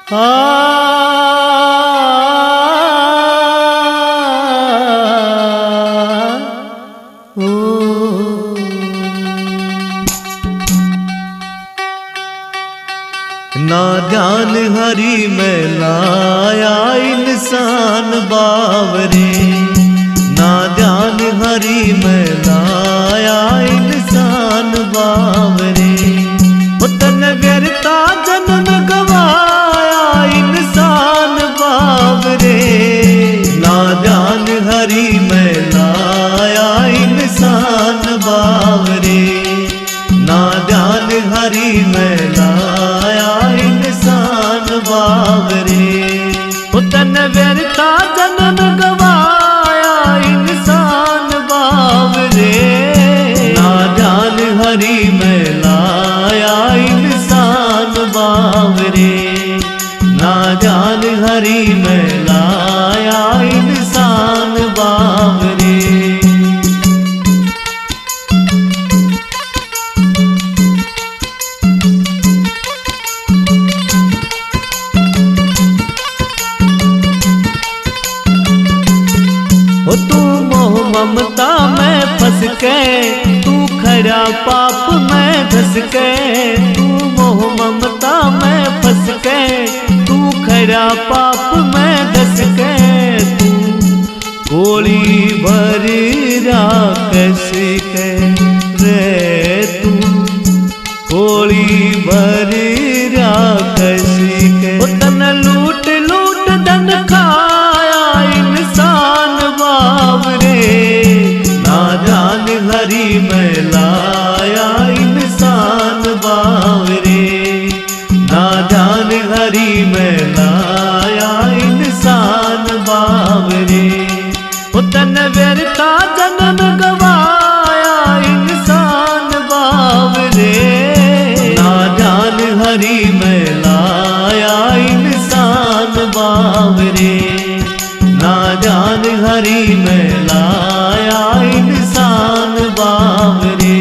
ना ध्यान हरि में लाया इंसान बावरे, ना ध्यान हरि में लाया इंसान बावरे। तन व्यर्था जन्म गवाया इंसान बावरे, ना ध्यान हरि में लाया इंसान बावरे, ना ध्यान हरि में लाया इंसान बावरे। तन व्यर्था जन्म गवाया इंसान बावरे, ना ध्यान हरि में लाया इंसान बावरे, ना ध्यान हरि में लाया इंसान बावरे। तू मोह ममता में फंस के, तू खरा पाप में धस के। तू मोह ममता में फंस के, तू खरा पाप में धस के। तू गोली भर राक्षस के रे, तू गोली भर राक्षस के। तन लूट लूट धन खाया इंसान बावरे, ना ध्यान हरि में लाया इंसान बावरे, ना ध्यान हरि में लाया इंसान बावरे। तन व्यर्था जन्म गवाया इंसान बावरे, ना ध्यान हरि में लाया इंसान बावरे, ना ध्यान हरि में लाया इंसान बावरे।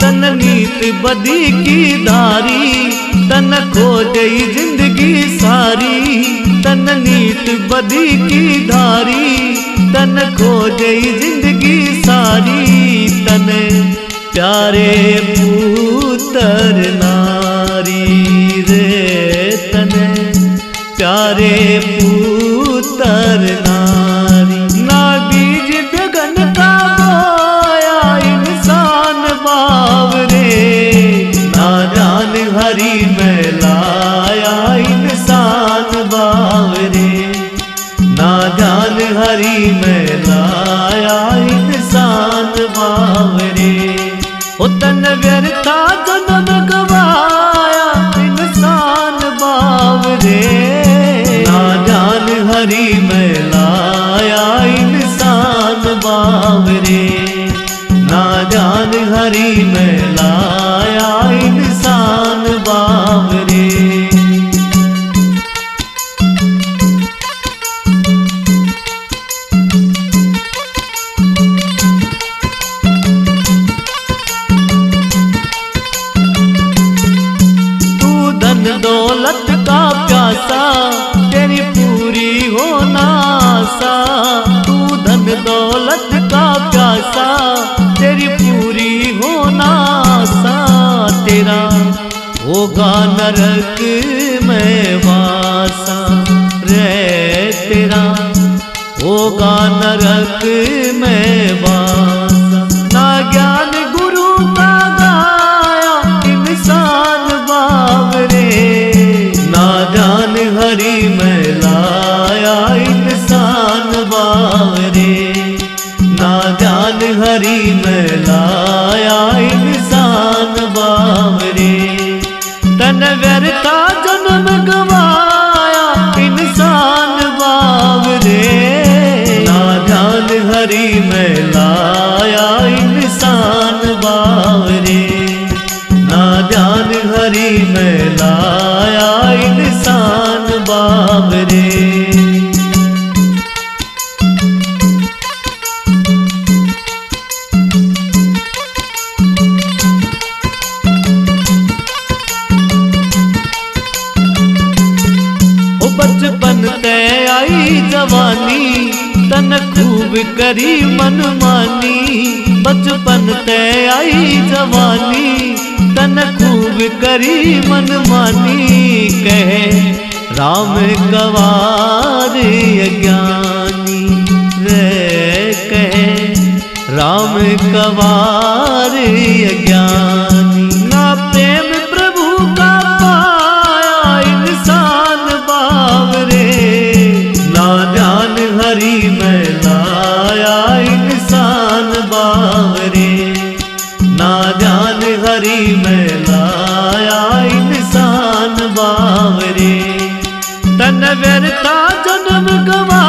तन नीत बदी की धारी, तन खो गई जिंदगी सारी। तन नीत बदी की धारी, तन खो गई जिंदगी सारी। तन प्यारे पुत्र नारी रे, तन प्यारे पुत्र नारी। ना बीज गगन का बोया इंसान बावरे, ना ध्यान हरि में लाया इंसान बावरे, ना ध्यान हरि में लाया इंसान बावरे। तन व्यर्था जन्म गवाया इंसान बावरे, ना ध्यान हरि में लाया इंसान बावरे, ना ध्यान हरि में लाया इंसान बावरे। दौलत का प्यासा, तेरी पूरी हो ना आशा। तू धन दौलत का प्यासा, तेरी पूरी हो ना आशा। तेरा होगा नरक में वासा रे, तेरा होगा नरक में वासा। ना ज्ञान गुरु का गाया इंसान बावरे, ना ध्यान हरि में लाया इंसान बावरे, ना ध्यान हरि में लाया इंसान बावरे। तन व्यर्था जन्म गवाया इंसान बावरे, ना ध्यान हरि में लाया इंसान बावरे, ना ध्यान हरि में लाया इंसान बावरे। जवानी तन खूब करी मनमानी। बचपन ते आई जवानी तन खूब करी मनमानी। कहे राम कवार अज्ञानी रे, कहे राम कवार अज्ञानी। ना प्रेम प्रभु का पाया इंसान बावरे, ना ध्यान हरि में लाया इंसान बावरे, ना ध्यान हरि में लाया इंसान बावरे। तन व्यर्था जन्म गवा